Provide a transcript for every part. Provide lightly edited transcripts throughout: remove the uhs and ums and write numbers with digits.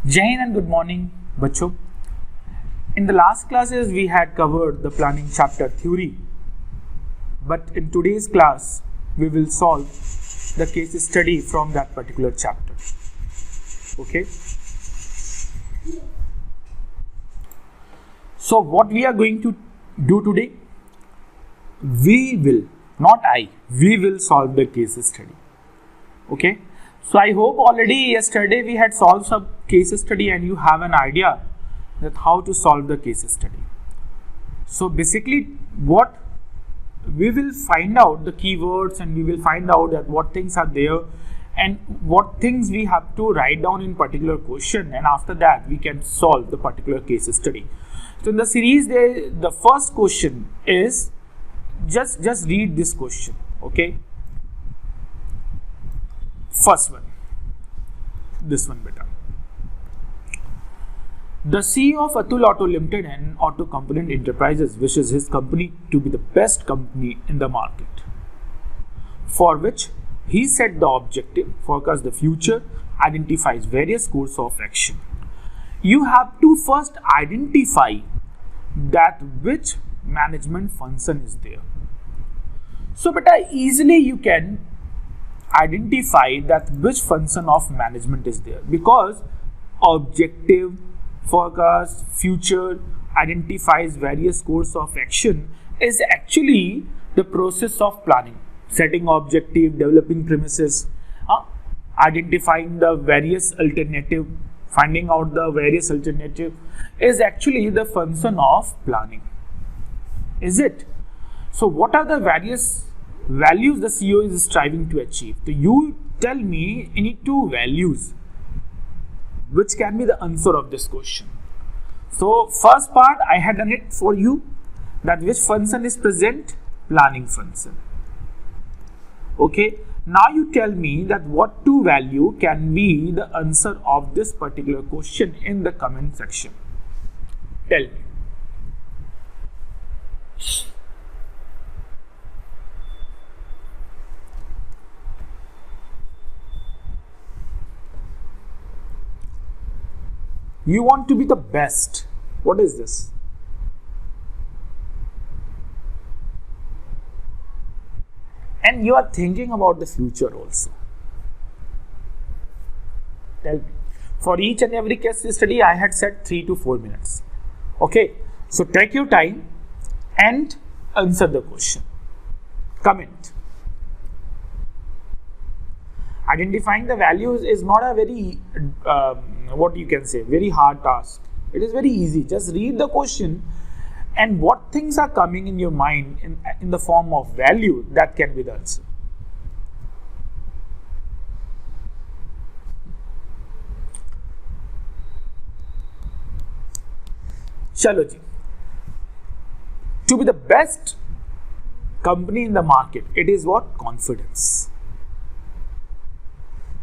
Jai Hind and good morning, बच्चों. In the last classes we had covered the planning chapter theory, but in today's class we will solve the case study from that particular chapter. Okay. So what we are going to do today? We will, not I, we will solve the case study. Okay. So I hope already yesterday we had solved some case study and you have an idea that how to solve the case study. So basically what we will find out the keywords and we will find out that what things are there and what things we have to write down in particular question, and after that we can solve the particular case study. So in the series the first question is just read this question. Okay. First one, this one better. The CEO of Atul Auto Limited and Auto Component Enterprises wishes his company to be the best company in the market, for which he set the objective, forecast the future, identifies various course of action. You have to first identify that which management function is there. So better easily you can identify that which function of management is there, because objective, forecast, future, identifies various course of action is actually the process of planning, setting objective, developing premises, identifying the various alternative, finding out the various alternative is actually the function of planning. Is it? So what are the various values the CEO is striving to achieve? So you tell me any two values which can be the answer of this question. So first part I had done it for you, that which function is present? Planning function. Okay. Now you tell me that what two value can be the answer of this particular question in the comment section. Tell me. You want to be the best. What is this? And you are thinking about the future also. Tell me. For each and every case study, I had said 3 to 4 minutes. Okay. So take your time and answer the question. Comment. Identifying the values is not a very what you can say, very hard task. It is very easy. Just read the question and what things are coming in your mind in the form of value, that can be the answer. Chalo ji. To be the best company in the market, it is what? Confidence.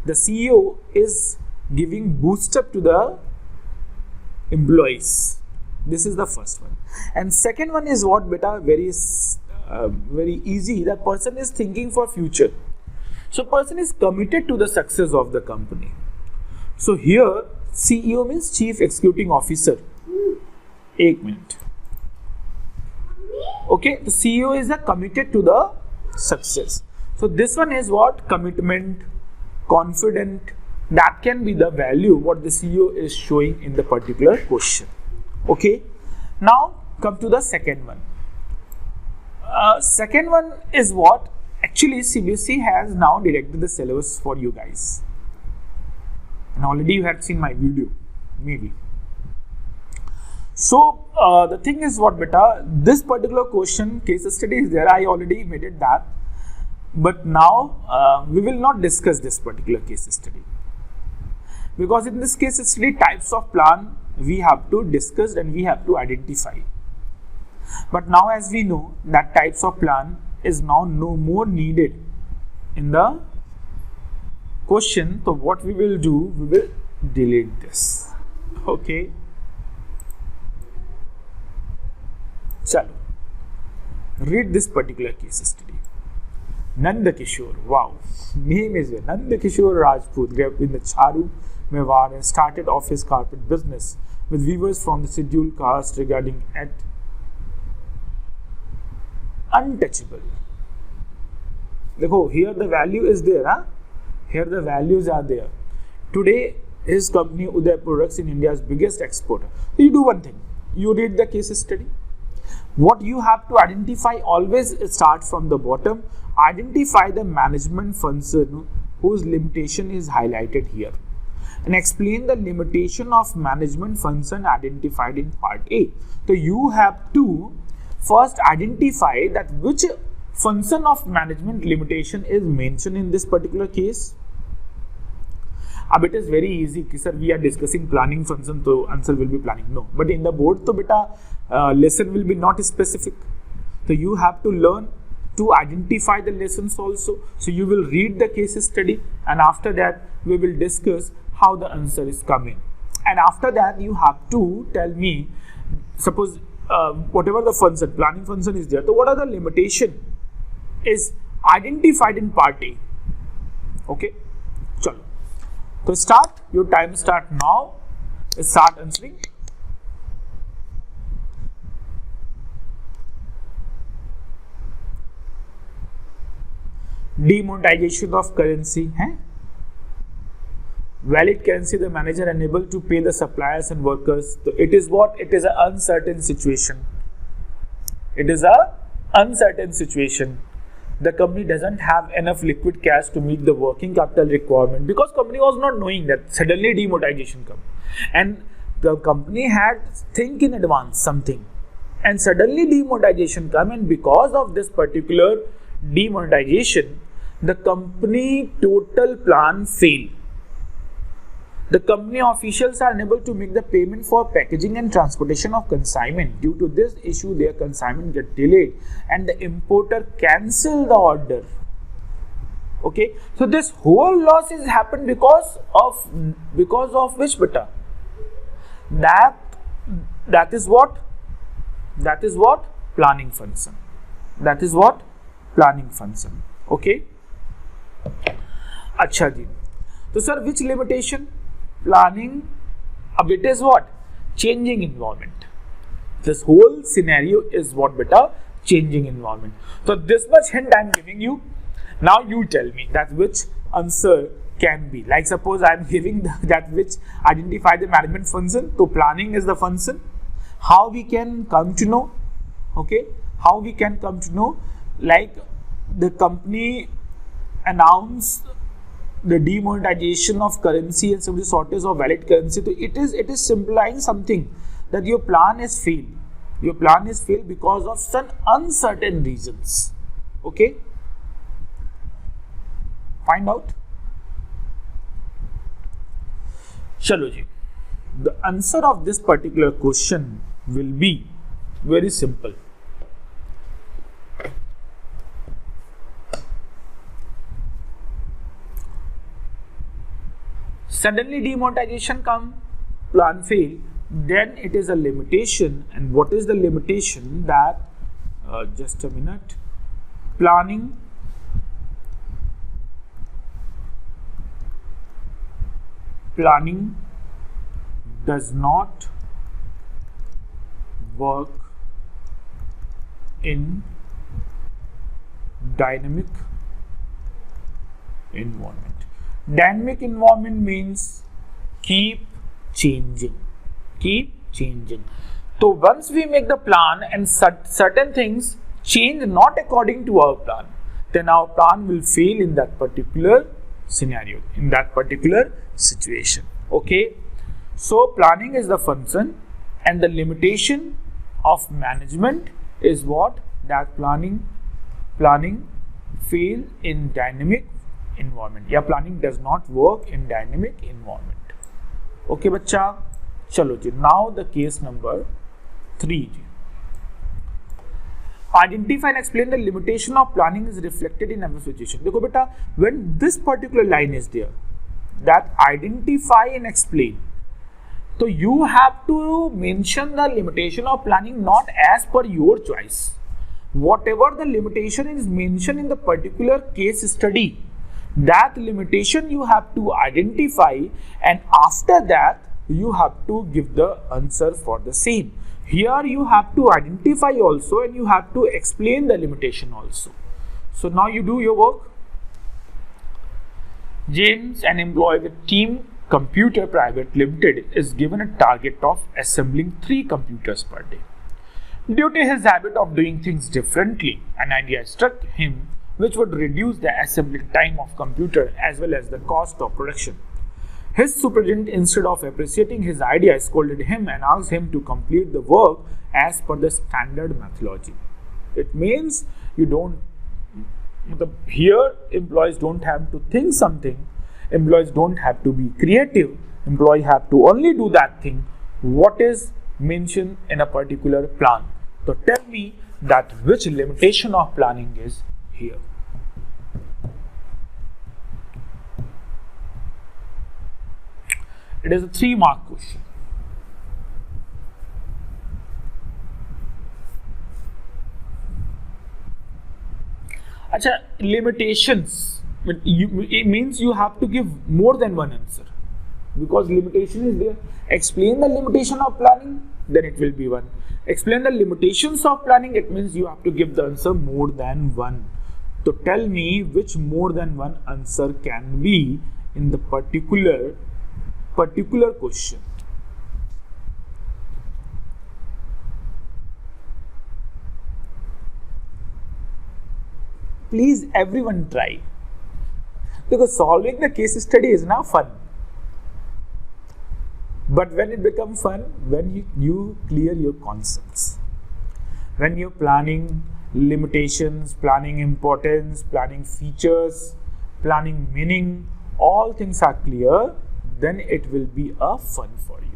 The CEO is giving boost up to the employees. This is the first one. And second one is what beta? Very easy. The person is thinking for future. So person is committed to the success of the company. So here CEO means Chief Executive Officer. 1 minute. Okay, the CEO is committed to the success. So this one is what? Commitment, confident. That can be the value what the CEO is showing in the particular question. Okay. Now come to the second one. Second one is what? Actually CBSE has now directed the syllabus for you guys. And already you had seen my video. Maybe. So the thing is what beta? This particular question, case study is there. I already made it that. But now we will not discuss this particular case study. Because in this case study, types of plan we have to discuss and we have to identify. But now as we know that types of plan is now no more needed in the question. So what we will do, we will delete this. Okay. Chalo. Read this particular case study. Nanda Kishore, wow, name is Nanda Kishore Rajput grew up in the Charu Mewar and started off his carpet business with weavers from the scheduled caste regarding at untouchable. Dekho, here the value is there, huh? Here the values are there. Today, his company Uday Products in India's biggest exporter. So you do one thing, you read the case study. What you have to identify, always start from the bottom. Identify the management function whose limitation is highlighted here, and explain the limitation of management function identified in part A. So you have to first identify that which function of management limitation is mentioned in this particular case. Ab it is very easy कि sir we are discussing planning function, so answer will be planning. No, but in the board तो beta lesson will be not specific. So you have to learn to identify the lessons also. So you will read the case study, and after that we will discuss how the answer is coming. And after that you have to tell me, suppose whatever the function, planning function is there, so what are the limitation is identified in part A. Okay, chalo. So start, your time start now, start answering. Demonetization of currency, valid currency, the manager unable to pay the suppliers and workers. So it is what? It is an uncertain situation. It is a uncertain situation. The company doesn't have enough liquid cash to meet the working capital requirement, because company was not knowing that suddenly demonetization come, and the company had think in advance something, and suddenly demonetization come, and because of this particular demonetization, the company total plan fail. The company officials are unable to make the payment for packaging and transportation of consignment. Due to this issue, their consignment get delayed and the importer cancel the order. Okay, so this whole loss is happened because of which beta? That is what planning function. That is what planning function. Okay. Acha ji. So sir, which limitation? Planning, it is what? Changing environment. This whole scenario is what beta? Changing environment. So this much hint I am giving you. Now you tell me that which answer can be. Like suppose I am giving that which identify the management function. So planning is the function. How we can come to know? Okay. How we can come to know? Like the company announced the demonetization of currency and some of the shortage of valid currency. So it is simplifying something that your plan is failed. Your plan is failed because of some uncertain reasons. Okay. Find out. Chalo ji. The answer of this particular question will be very simple. Suddenly demonetization come, plan fail, then it is a limitation. And what is the limitation? That just a minute, planning does not work in dynamic environment. Dynamic environment means keep changing. So once we make the plan and certain things change not according to our plan, then our plan will fail in that particular scenario, in that particular situation. Okay. So planning is the function, and the limitation of management is what? That planning fail in dynamic environment. Yeah, planning does not work in dynamic environment. Okay, bachcha. Chalo ji. Now the case number 3. Identify and explain the limitation of planning is reflected in every situation. Dekho beta, when this particular line is there, that identify and explain, so you have to mention the limitation of planning not as per your choice. Whatever the limitation is mentioned in the particular case study, That limitation you have to identify, and after that you have to give the answer for the same. Here you have to identify also, and you have to explain the limitation also. So now you do your work. James, an employee with Team Computer Private Limited, is given a target of assembling 3 computers per day. Due to his habit of doing things differently, an idea struck him which would reduce the assembling time of computer as well as the cost of production. His superintendent, instead of appreciating his idea, scolded him and asked him to complete the work as per the standard methodology. It means you don't, here employees don't have to think something, employees don't have to be creative, employees have to only do that thing what is mentioned in a particular plan. So tell me that which limitation of planning is here. It is a 3-mark question. Acha, limitations, it means you have to give more than one answer, because limitation is there. Explain the limitation of planning, then it will be 1. Explain the limitations of planning, it means you have to give the answer more than 1. So tell me which more than 1 answer can be in the particular question. Please everyone try, because solving the case study is now fun. But when it becomes fun, when you clear your concepts, when you're planning limitations, planning importance, planning features, planning meaning, all things are clear, then it will be a fun for you.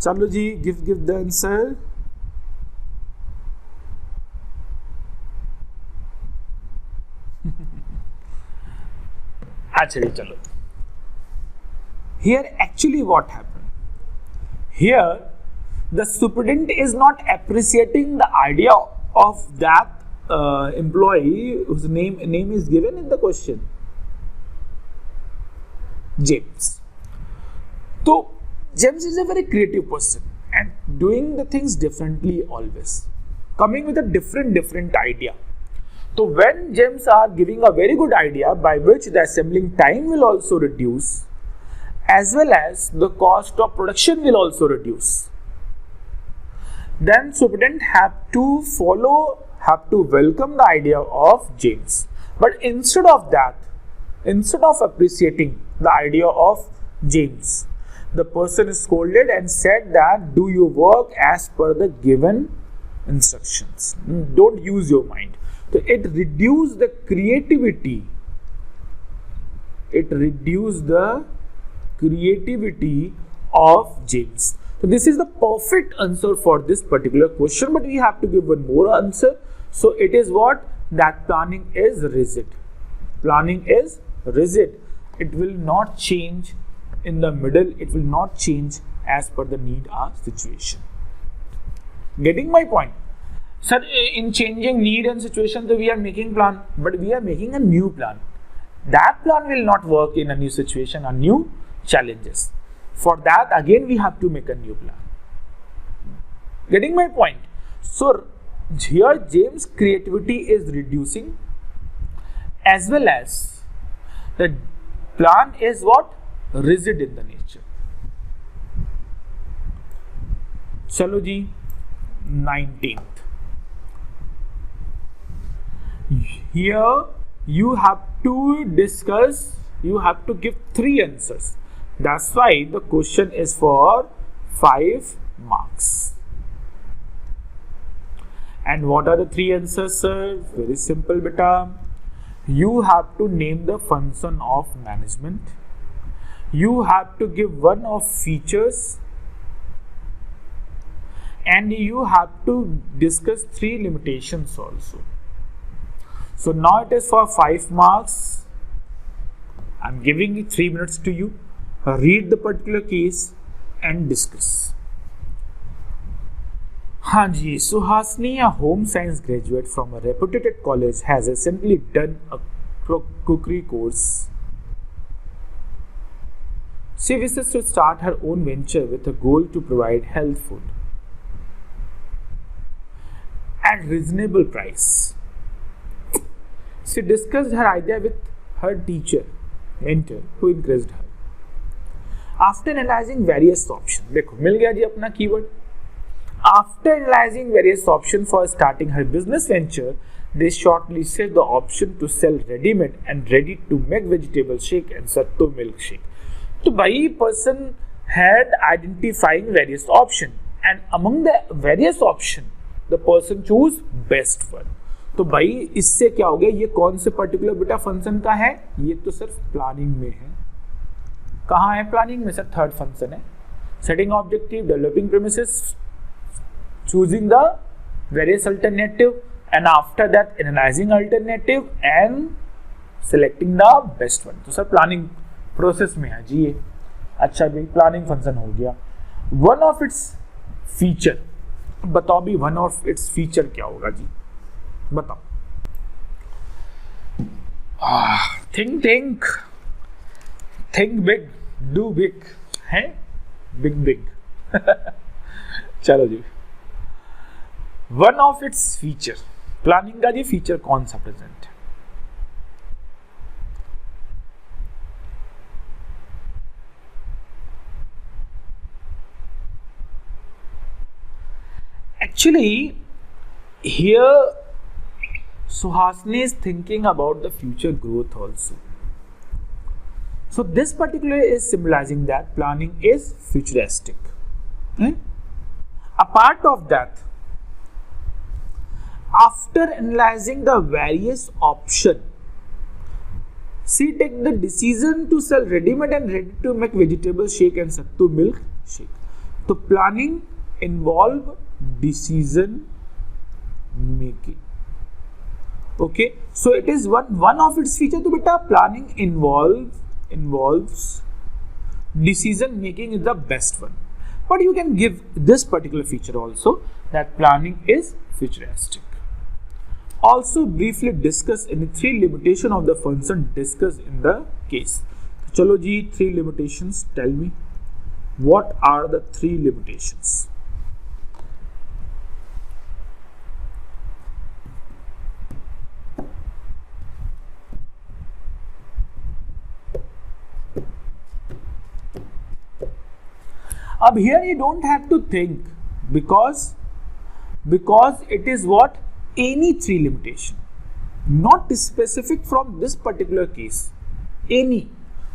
Chalo ji, give the answer. Actually, chalo. Here actually what happened? Here the superintendent is not appreciating the idea of that employee whose name is given in the question, James. So James is a very creative person and doing the things differently always, coming with a different idea. So when James are giving a very good idea by which the assembling time will also reduce, as well as the cost of production will also reduce, then superintendent have to welcome the idea of James. But instead of appreciating the idea of James, the person is scolded and said that do your work as per the given instructions. Don't use your mind. So it reduced the creativity. It reduced the creativity of James. So this is the perfect answer for this particular question, but we have to give one more answer. So it is what? That planning is rigid. Planning is rigid. It will not change in the middle. It will not change as per the need or situation. Getting my point? Sir, in changing need and situation, so we are making plan, but we are making a new plan. That plan will not work in a new situation or new challenges. For that, again, we have to make a new plan. Getting my point? So, here James' creativity is reducing, as well as the plan is what? Rigid in the nature. Chalo ji, 19th. Here you have to discuss, you have to give 3 answers. That's why the question is for 5 marks. And what are the 3 answers, sir? Very simple, beta. You have to name the function of management. You have to give one of features. And you have to discuss 3 limitations also. So now it is for 5 marks. I'm giving 3 minutes to you. Read the particular case and discuss. हाँ जी, Suhasini, a home science graduate from a reputed college, has recently done a cookery course. She wishes to start her own venture with a goal to provide health food at reasonable price. She discussed her idea with her mentor, who encouraged her. After analyzing various options, देखो मिल गया जी अपना keyword. After analyzing various options for starting her business venture, they shortlisted the option to sell ready-made and ready-to-make vegetable shake and sattu milkshake. So, by person had identifying various options, and among the various options, the person choose best one. तो भाई इससे क्या हो गया, ये कौन से particular बेटा फंक्शन का है, ये तो सिर्फ प्लानिंग में है. कहाँ है प्लानिंग में सर? थर्ड फंक्शन है. Setting objective, developing premises, choosing the various alternative, and after that analyzing alternative and selecting the best one. तो सर प्लानिंग प्रोसेस में है जी ये. अच्छा भाई प्लानिंग फंक्शन हो गया. वन ऑफ इट्स फीचर, बताओ भी वन ऑफ इट्स फीचर क्या होगा जी, बताओ. थिंक बिग, डू बिग है, बिग. चलो जी, one of its feature, planning का जी फीचर कौन सा प्रेजेंट है? Actually, here Suhasini is thinking about the future growth also. So this particular is symbolizing that planning is futuristic. Apart of that, after analyzing the various options, she take the decision to sell ready-made and ready-to-make vegetable shake and sattu milk shake. So planning involve decision making. Okay, so it is one of its feature. तो बेटा planning involves decision making is the best one. But you can give this particular feature also, that planning is futuristic. Also briefly discuss any three limitation of the function discussed in the case. चलो जी, three limitations. Tell me, what are the three limitations? अब here you don't have to think, because it is what, any three limitation, not specific from this particular case, any.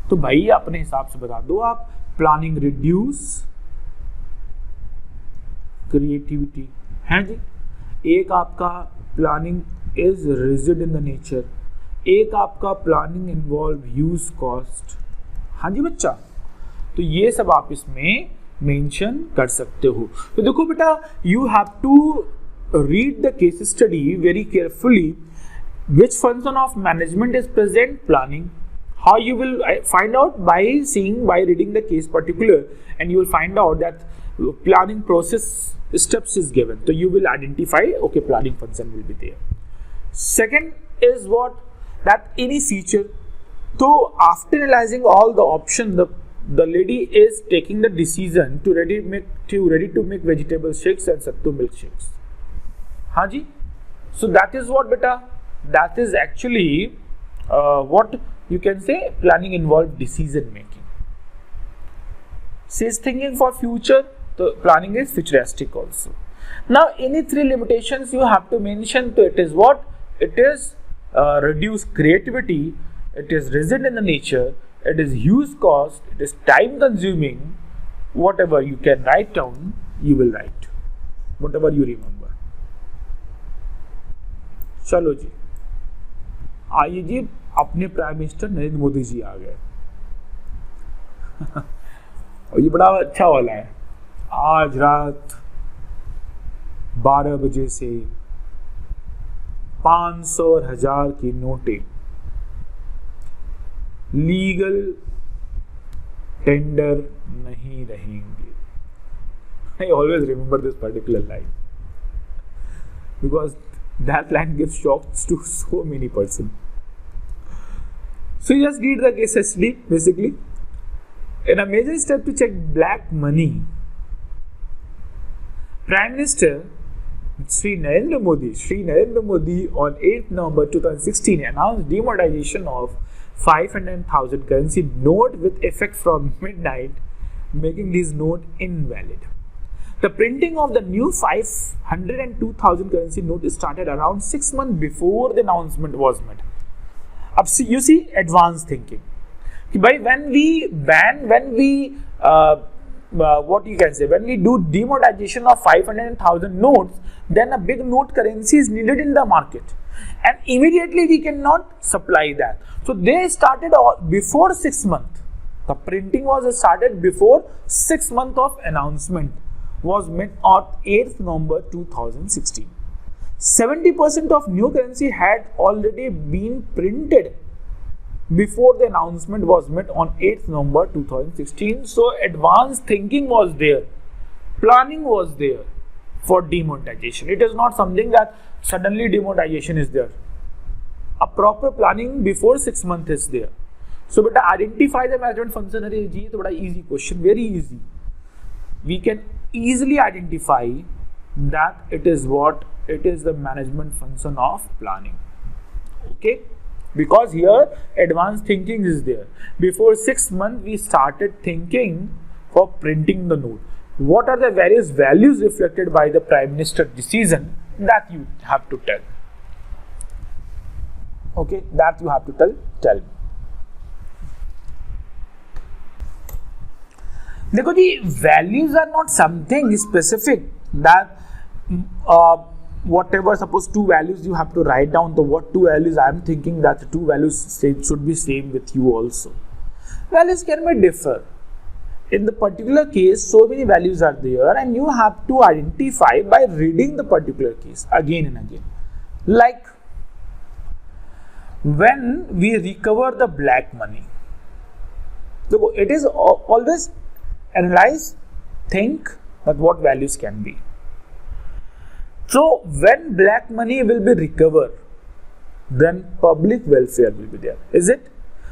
तो भाई अपने हिसाब से बता दो आप. प्लानिंग रिड्यूस क्रिएटिविटी है जी. एक आपका planning is rigid in the nature, एक आपका प्लानिंग इन्वॉल्व ह्यूज कॉस्ट. हाँ जी बच्चा, तो ये सब आप इसमें मेंशन कर सकते हो. तो देखो बेटा, you have to read the case study very carefully. Which function of management is present? Planning. How you will find out? By reading the case particular, and you will find out that planning process steps is given. So you will identify, okay, planning function will be there. Second is what? That any feature. So after analyzing all the options, the lady is taking the decision to ready to make vegetable shakes and sattu milk shakes. हाँ जी. So that is what beta, that is actually what you can say planning involved decision making. She is thinking for future, so planning is futuristic also. Now any three limitations you have to mention. So it is what? It is reduced creativity, it is rigid in the nature, it is huge cost, it is time consuming. Whatever you can write down, you will write, whatever you remember. चलो जी, आइए जी, अपने prime minister Narendra Modi ji आ गए. और ये बड़ा अच्छा वाला है. आज रात 12 बजे से 500 और 1000 की नोटें लीगल टेंडर नहीं रहेंगे. I always remember this particular line because that line gives shocks to so many persons. So you just read the case study basically. In a major step to check black money, Prime Minister Shri Narendra Modi on 8th November 2016 announced demonetization of 500,000 currency note with effect from midnight, making this note invalid. The printing of the new 502,000 currency note started around 6 months before the announcement was made. Up see, you see advanced thinking. When we do demonetization of 500,000 notes, then a big note currency is needed in the market, and immediately we cannot supply that. So they started before 6 months. The printing was started before 6 months of announcement was made on 8th November 2016. 70% of new currency had already been printed before the announcement was made on 8th November 2016. So advanced thinking was there, planning was there for demonetization. It is not something that suddenly demonetization is there. A proper planning before 6 months is there. So but identify the management function है जी, तो बड़ा easy question, very easy. We can easily identify that it is the management function of planning. Okay, because here advanced thinking is there. Before 6 months we started thinking for printing the note. What are the various values reflected by the Prime Minister decision, that you have to tell. Okay, that you have to tell. देखो जी, values are not something specific that whatever, suppose 2 values you have to write down. So what 2 values I am thinking that the 2 values should be same with you also. Values can be differ. In the particular case, so many values are there, and you have to identify by reading the particular case again and again. Like when we recover the black money, so it is always analyze, think that what values can be. So when black money will be recovered, then public welfare will be there. Is it?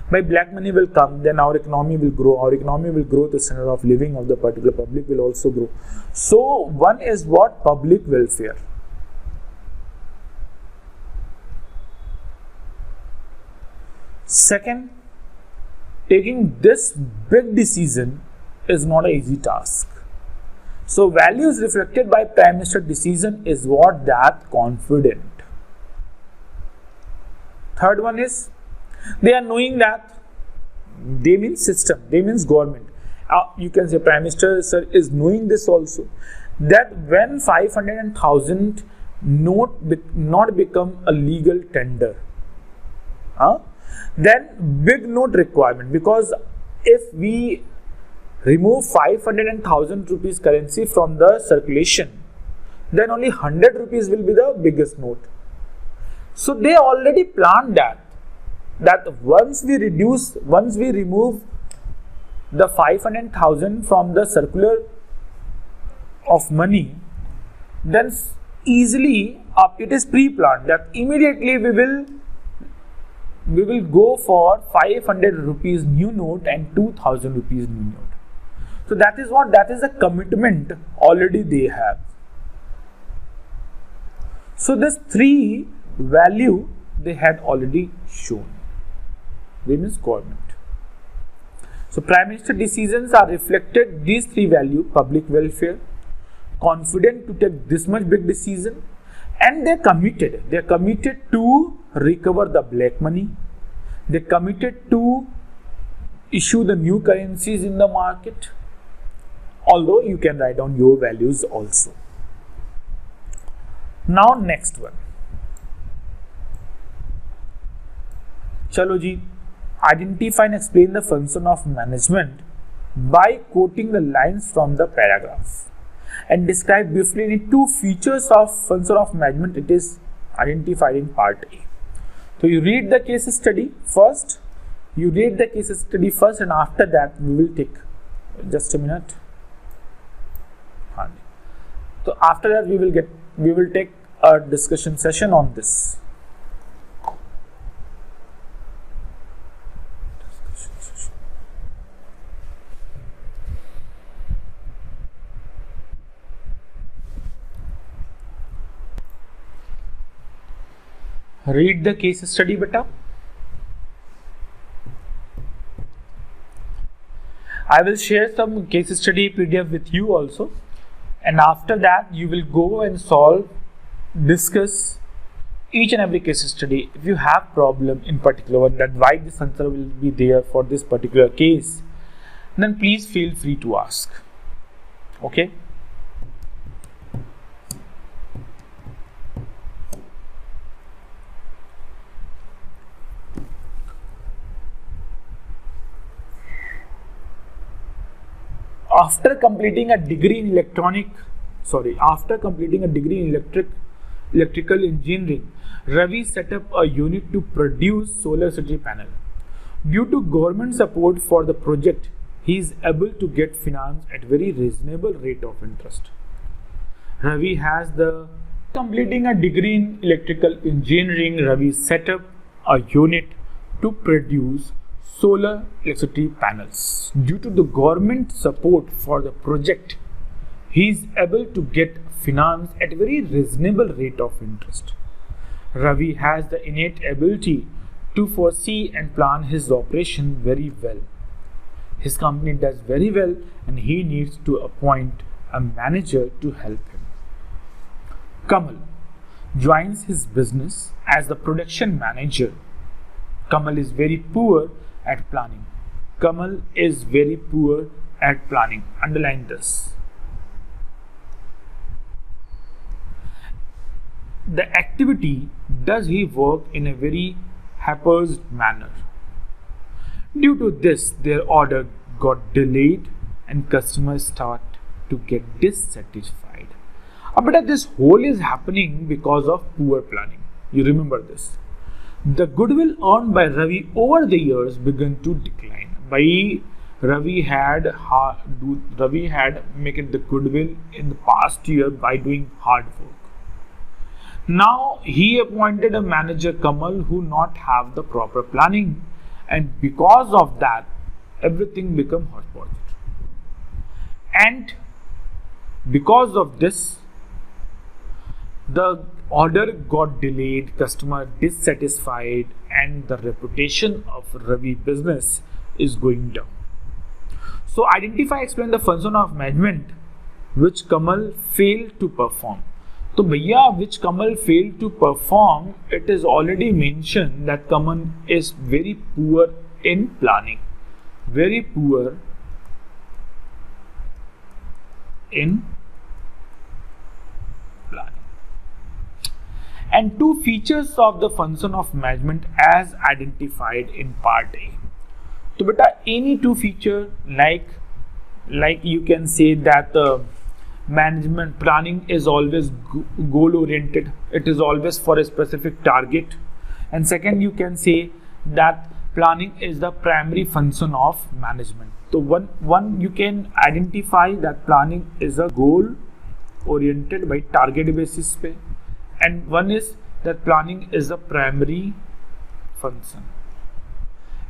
By black money will come, then our economy will grow. Our economy will grow, the standard of living of the particular public will also grow. So one is what? Public welfare. Second, taking this big decision is not an easy task. So values reflected by Prime Minister decision is what? That confident. Third one is they are knowing that, they means system, they means government. You can say Prime Minister sir is knowing this also, that when 500,000 note not become a legal tender, then big note requirement, because if we remove 500,000 rupees currency from the circulation, then only 100 rupees will be the biggest note. So they already planned that once we remove the 500,000 from the circular of money, then easily it is pre-planned that immediately we will go for 500 rupees new note and 2,000 rupees new note. So that is what? That is a commitment already they have. So this 3 value they had already shown. They means government. So Prime Minister decisions are reflected these 3 value: public welfare, confident to take this much big decision, and they're committed. They're committed to recover the black money. They're committed to issue the new currencies in the market. Although you can write down your values also. Now next one. Chalo ji, identify and explain the function of management by quoting the lines from the paragraph, and describe briefly any 2 features of function of management. It is identified in part A. So you read the case study first. and after that we will take just a minute. So after that we will take a discussion session on this. Read the case study, beta. I will share some case study PDF with you also, and after that you will go and solve, discuss each and every case study. If you have problem in particular that why this answer will be there for this particular case, then please feel free to ask. Okay. After completing a degree in electrical engineering, Ravi set up a unit to produce solar city panel. Due to government support for the project, he is able to get finance at very reasonable rate of interest. Ravi has the completing a degree in electrical engineering, Ravi set up a unit to produce solar electricity panels. Due to the government support for the project, he is able to get finance at a very reasonable rate of interest. Ravi has the innate ability to foresee and plan his operation very well. His company does very well and he needs to appoint a manager to help him. Kamal joins his business as the production manager. Kamal is very poor at planning. Kamal is very poor at planning. Underline this. The activity does he work in a very haphazard manner. Due to this, their order got delayed and customers start to get dissatisfied. But this whole is happening because of poor planning. You remember this. The goodwill earned by Ravi over the years began to decline. By Ravi had made the goodwill in the past year by doing hard work. Now he appointed a manager, Kamal, who not have the proper planning, and because of that, everything become hodgepodge. And because of this, the order got delayed, customer dissatisfied, and the reputation of Ravi business is going down. So identify, explain the function of management which Kamal failed to perform. So bhaiya, which Kamal failed to perform, it is already mentioned that Kamal is very poor in planning. Very poor in planning. And two features of the function of management as identified in part A. So beta, any two feature like you can say that management planning is always goal oriented. It is always for a specific target. And second, you can say that planning is the primary function of management. So one you can identify that planning is a goal oriented by target basis pe, and one is that planning is a primary function.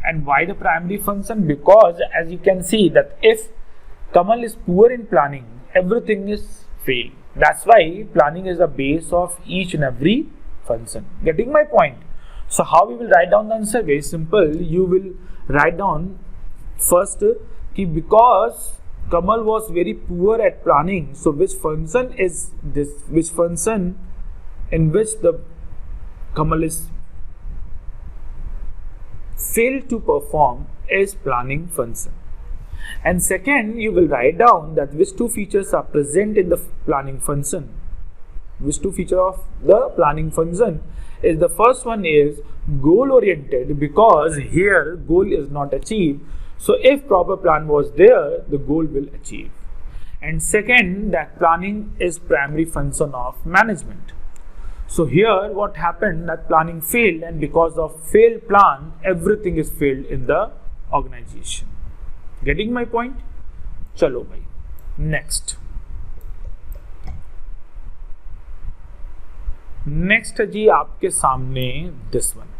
And why the primary function? Because as you can see that if Kamal is poor in planning, everything is failed. That's why planning is the base of each and every function. Getting my point? So how we will write down the answer? Very simple. You will write down first because Kamal was very poor at planning. So which function is this? Which function in which the Kamal is failed to perform is planning function. And second, you will write down that which two features are present in the planning function. Which two features of the planning function is the first one is goal oriented, because here goal is not achieved. So if proper plan was there, the goal will achieve. And second, that planning is primary function of management. So here what happened, that planning failed, and because of failed plan, everything is failed in the organization. Getting my point? Chalo bhai. Next. Next है जी आपके सामने this one.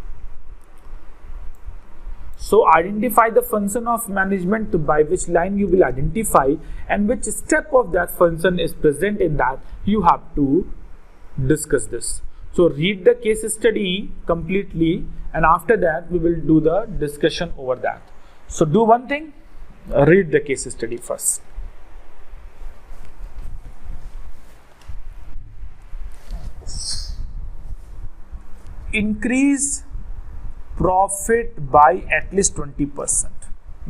So identify the function of management by which line you will identify and which step of that function is present in that. You have to discuss this. So read the case study completely and after that we will do the discussion over that. So do one thing, read the case study first. Increase profit by at least 20%,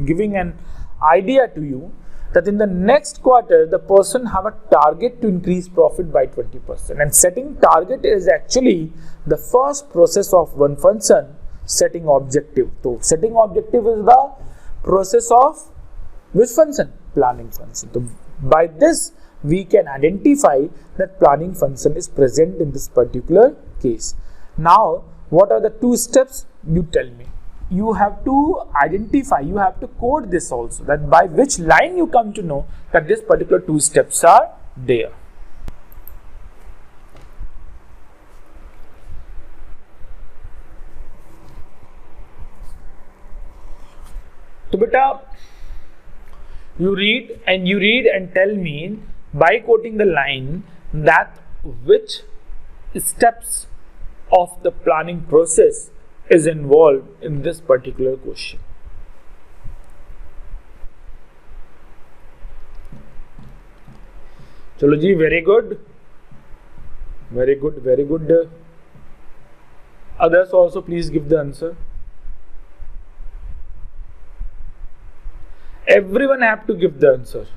giving an idea to you that in the next quarter the person have a target to increase profit by 20%, and setting target is actually the first process of one function, setting objective. So setting objective is the process of which function? Planning function. So by this we can identify that planning function is present in this particular case. Now what are the two steps? You tell me. You have to identify, you have to code this also, that by which line you come to know that this particular two steps are there. So beta, you read and tell me by quoting the line that which steps of the planning process is involved in this particular question. Chalo ji, very good. Others also please give the answer. Everyone have to give the answer.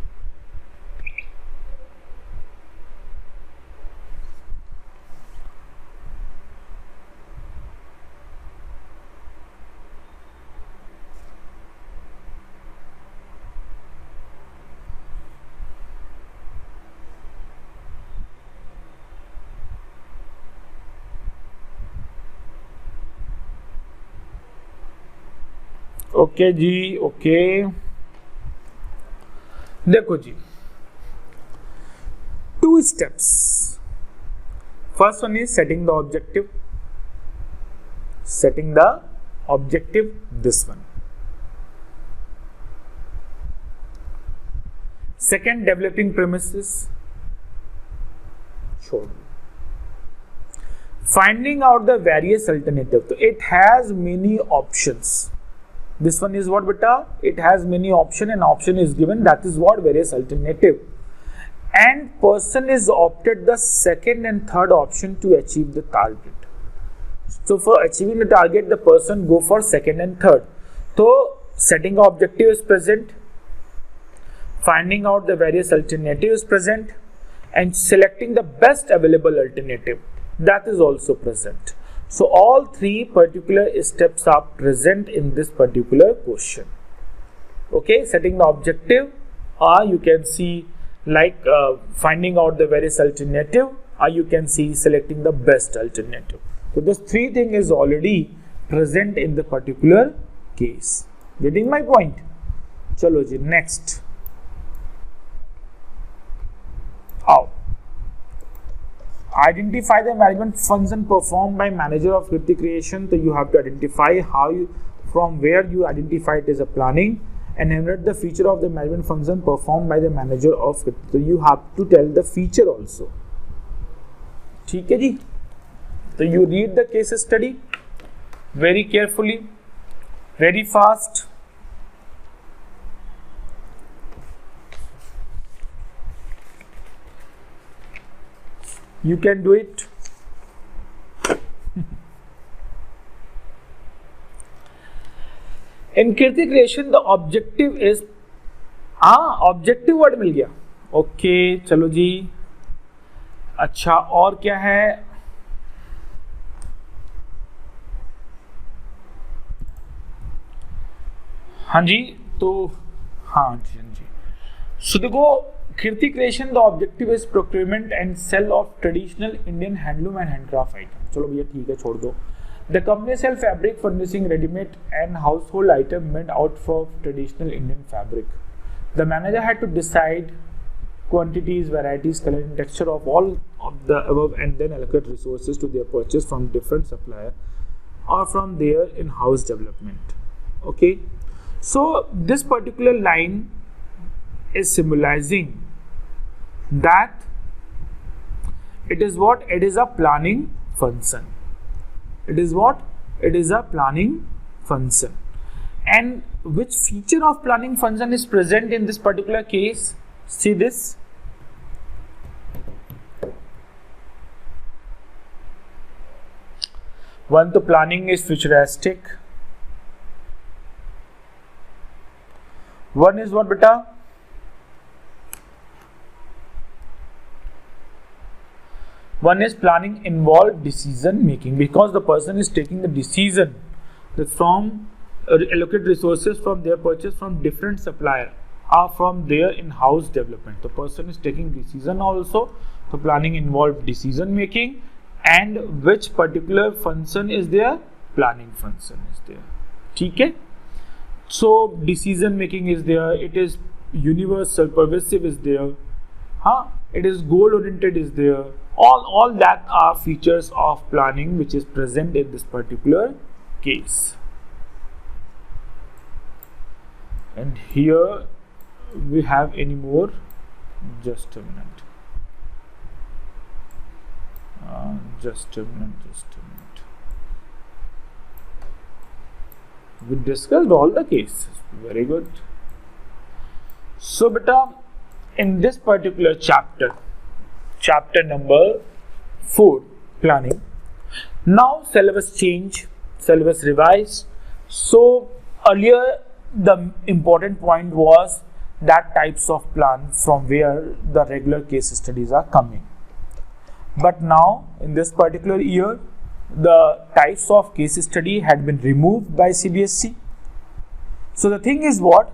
Okay जी, okay. देखो जी, two steps. First one is setting the objective. This one. Second, developing premises. Sure. Finding out the various alternatives. So it has many options. This one is what beta? It has many options, and option is given, that is what? Various alternative. And person is opted the second and third option to achieve the target. So for achieving the target, the person go for second and third. So setting objective is present, finding out the various alternatives present, and selecting the best available alternative, that is also present. So all three particular steps are present in this particular question. Okay, setting the objective, or you can see like finding out the various alternative, or you can see selecting the best alternative. So this three thing is already present in the particular case. Getting my point? Chalo ji, next. Out. Identify the management function performed by manager of Kirti Creation. So you have to identify how you, from where you identify it as a planning, and enumerate the feature of the management function performed by the manager of Kirti. So you have to tell the feature also. ठीक है जी. So you read the case study very carefully, very fast. You can do it. In Kirti Creation, the objective is objective word मिल गया. Okay चलो जी. अच्छा और क्या है? हाँ जी, तो हाँ जी. सो देखो, Kirti Creation, the objective is procurement and sale of traditional Indian handloom and handcraft items. चलो भैया ठीक है, छोड़ दो. The company sell fabric, furnishing, ready-made and household items made out of traditional Indian fabric. The manager had to decide quantities, varieties, color and texture of all of the above, and then allocate resources to their purchase from different supplier or from their in-house development. Okay, so this particular line is symbolizing that it is what? It is a planning function. It is what? It is a planning function. And which feature of planning function is present in this particular case? See this. One, the planning is futuristic. One is what, beta? One is planning involved decision making, because the person is taking the decision that from allocate resources from their purchase from different supplier or from their in-house development. The person is taking decision also. The planning involved decision making, and which particular function is there? Planning function is there. Okay? So decision making is there. It is universal, pervasive is there. It is goal oriented is there. All that are features of planning which is present in this particular case. And here we have any more? Just a minute. Just a minute. We discussed all the cases. Very good. So beta, in this particular chapter number 4, planning. Now syllabus change, syllabus revised. So earlier the important point was that types of plan from where the regular case studies are coming. But now in this particular year, the types of case study had been removed by CBSE. So the thing is what?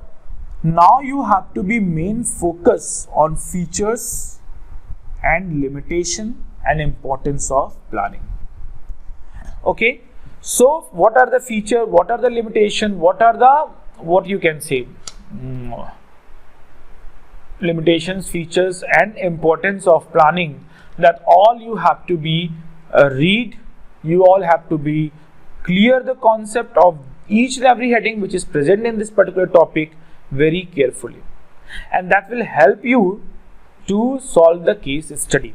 Now you have to be main focus on features and limitation and importance of planning. Okay, so what are the feature, what are the limitation, what are the, what you can say, limitations, features and importance of planning, that all you have to be read, you all have to be clear the concept of each and every heading which is present in this particular topic very carefully, and that will help you to solve the case study.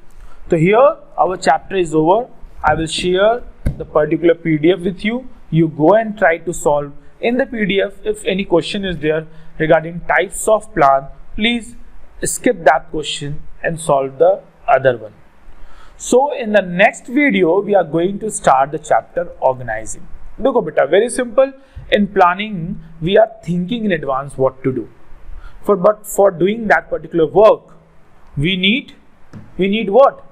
So here our chapter is over. I will share the particular PDF with you. You go and try to solve in the PDF. If any question is there regarding types of plan, please skip that question and solve the other one. So in the next video we are going to start the chapter organizing. Look beta, very simple. In planning we are thinking in advance what to do. But for doing that particular work we need what?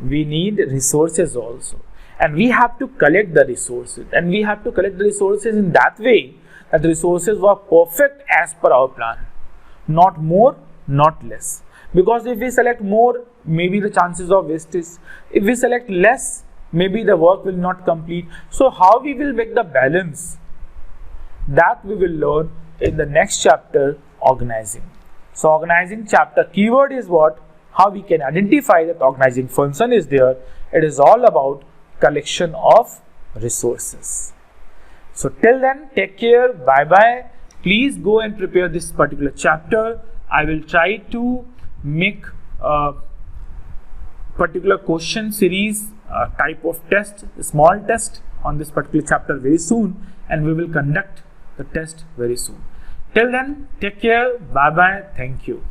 We need resources also, and we have to collect the resources, and we have to collect the resources in that way that the resources were perfect as per our plan, not more, not less. Because if we select more, maybe the chances of wastage. If we select less, maybe the work will not complete. So how we will make the balance, that we will learn in the next chapter, organizing. So organizing chapter keyword is what? How we can identify that organizing function is there. It is all about collection of resources. So till then, take care, bye bye. Please go and prepare this particular chapter. I will try to make a particular question series type of test, a small test on this particular chapter very soon, and we will conduct the test very soon. Till then, take care, bye bye, thank you.